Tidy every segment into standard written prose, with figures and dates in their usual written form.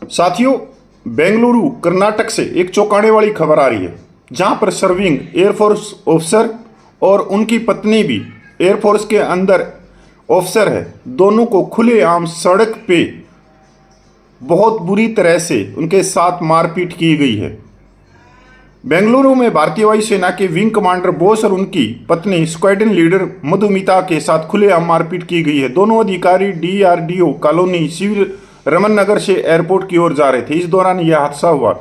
साथियों, बेंगलुरु कर्नाटक से एक चौंकाने वाली खबर आ रही है, जहां पर सर्विंग एयरफोर्स ऑफिसर और उनकी पत्नी भी एयरफोर्स के अंदर ऑफिसर है, दोनों को खुलेआम सड़क पे बहुत बुरी तरह से उनके साथ मारपीट की गई है। बेंगलुरु में भारतीय वायुसेना के विंग कमांडर बोस और उनकी पत्नी स्क्वाड्रन लीडर मधुमिता के साथ खुलेआम मारपीट की गई है। दोनों अधिकारी डीआरडीओ कॉलोनी सिविल रमन नगर से एयरपोर्ट की ओर जा रहे थे। इस दौरान यह हादसा हुआ।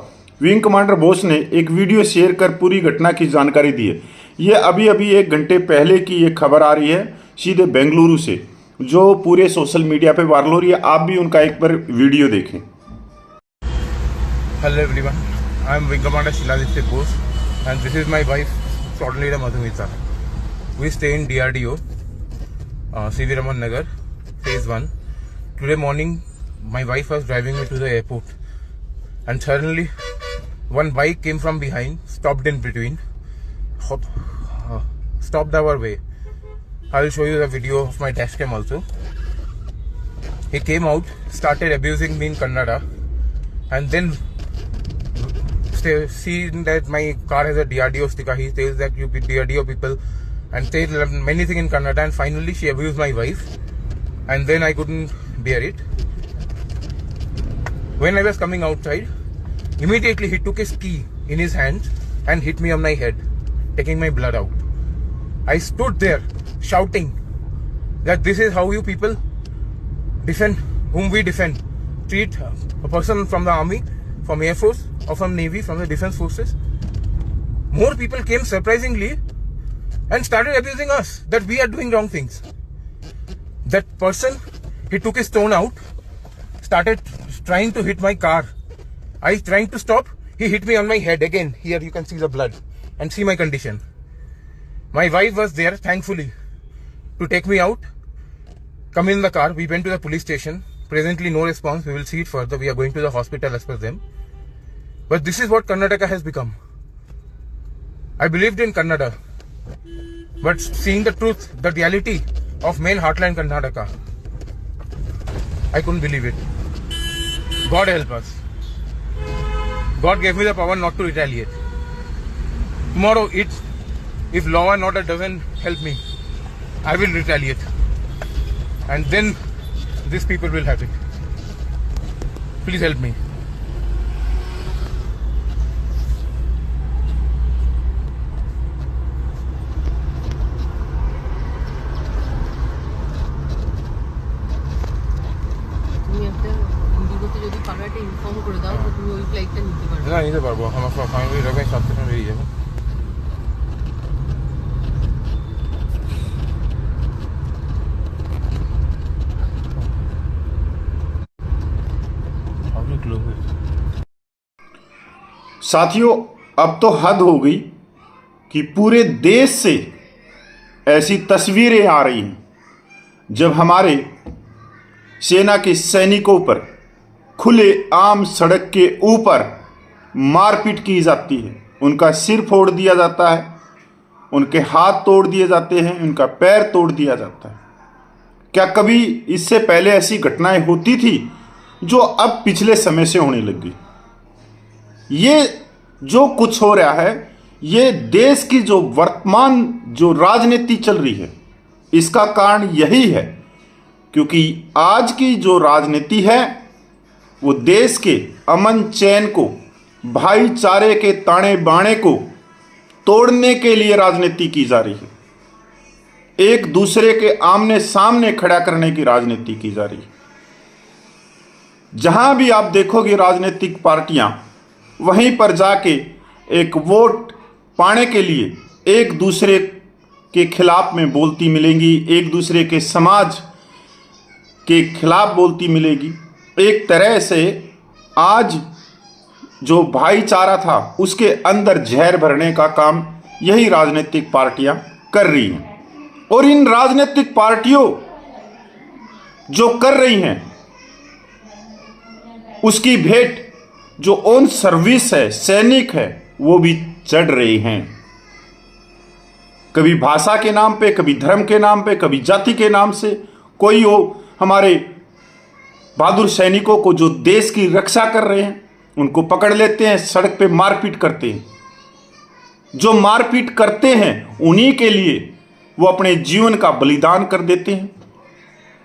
विंग कमांडर बोस ने एक वीडियो शेयर कर पूरी घटना की जानकारी दी है। ये अभी अभी 1 घंटे पहले की ये खबर आ रही है सीधे बेंगलुरु से, जो पूरे सोशल मीडिया पे वायरल हो रही है। आप भी उनका एक बार वीडियो देखें। Hello everyone, I am Wing Commander Shiladitya Bose and this is my wife, Squadron Leader Madhumita. We stay in DRDO, CV Raman Nagar, Phase 1. Today morning, my wife was driving me to the airport and suddenly one bike came from behind, stopped in between, stopped our way. I will show you the video of my dashcam also. He came out, started abusing me in Kannada and then seeing that my car has a DRDO sticker, he says that you DRDO people and says many things in Kannada, and finally she abused my wife and then I couldn't bear it. When I was coming outside, immediately he took his key in his hand and hit me on my head, taking my blood out. I stood there shouting that this is how you people defend whom we defend. Treat a person from the army, from Air Force or from Navy, from the defense forces. More people came surprisingly and started abusing us that we are doing wrong things. That person, he took his stone out, started trying to hit my car. I trying to stop, he hit me on my head again. Here you can see the blood and see my condition. My wife was there thankfully to take me out, come in the car. We went to the police station. Presently no response. We will see it further. We are going to the hospital as per them. But this is what Karnataka has become. I believed in Kannada, but seeing the truth, the reality of main heartland Karnataka, I couldn't believe it. God help us. God gave me the power not to retaliate. Tomorrow, if law and order doesn't help me, I will retaliate. And then these people will have it. Please help me. তুমি একটা ইন্ডিগোতে যদি পাড়াটা inform করে দাও তো তুমি ওই ফ্লাইটটা নিতে পারবে। না, নিতে পারবো। আমার ফ্যামিলি রকম 7 টাকা বেরিয়ে যাবে। साथियों, अब तो हद हो गई कि पूरे देश से ऐसी तस्वीरें आ रही हैं जब हमारे सेना के सैनिकों पर खुले आम सड़क के ऊपर मारपीट की जाती है। उनका सिर फोड़ दिया जाता है, उनके हाथ तोड़ दिए जाते हैं, उनका पैर तोड़ दिया जाता है। क्या कभी इससे पहले ऐसी घटनाएं होती थी जो अब पिछले समय से होने लगी? ये जो कुछ हो रहा है, ये देश की जो वर्तमान जो राजनीति चल रही है, इसका कारण यही है क्योंकि आज की जो राजनीति है वो देश के अमन चैन को, भाईचारे के ताने बाने को तोड़ने के लिए राजनीति की जा रही है। एक दूसरे के आमने सामने खड़ा करने की राजनीति की जा रही है। जहां भी आप देखोगे राजनीतिक पार्टियां, वहीं पर जाके एक वोट पाने के लिए एक दूसरे के खिलाफ में बोलती मिलेंगी, एक दूसरे के समाज के खिलाफ बोलती मिलेगी। एक तरह से आज जो भाईचारा था उसके अंदर जहर भरने का काम यही राजनीतिक पार्टियां कर रही हैं। और इन राजनीतिक पार्टियों जो कर रही हैं उसकी भेंट जो ऑन सर्विस है, सैनिक है, वो भी चढ़ रहे हैं। कभी भाषा के नाम पे, कभी धर्म के नाम पे, कभी जाति के नाम से। कोई हो हमारे बहादुर सैनिकों को जो देश की रक्षा कर रहे हैं उनको पकड़ लेते हैं, सड़क पे मारपीट करते हैं। जो मारपीट करते हैं उन्हीं के लिए वो अपने जीवन का बलिदान कर देते हैं।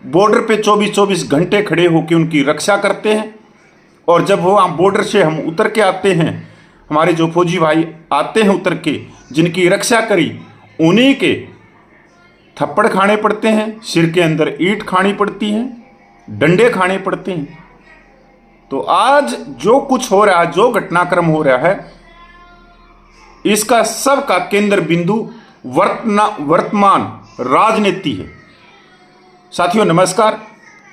बॉर्डर पे 24-24 घंटे खड़े होकर उनकी रक्षा करते हैं। और जब वो बॉर्डर से हम उतर के आते हैं, हमारे जो फौजी भाई आते हैं उतर के, जिनकी रक्षा करी, उन्हीं के थप्पड़ खाने पड़ते हैं, सिर के अंदर ईंट खानी पड़ती हैं, डंडे खाने पड़ते हैं। तो आज जो कुछ हो रहा है, जो घटनाक्रम हो रहा है, इसका सब का केंद्र बिंदु वर्तमान राजनीति है। साथियों नमस्कार।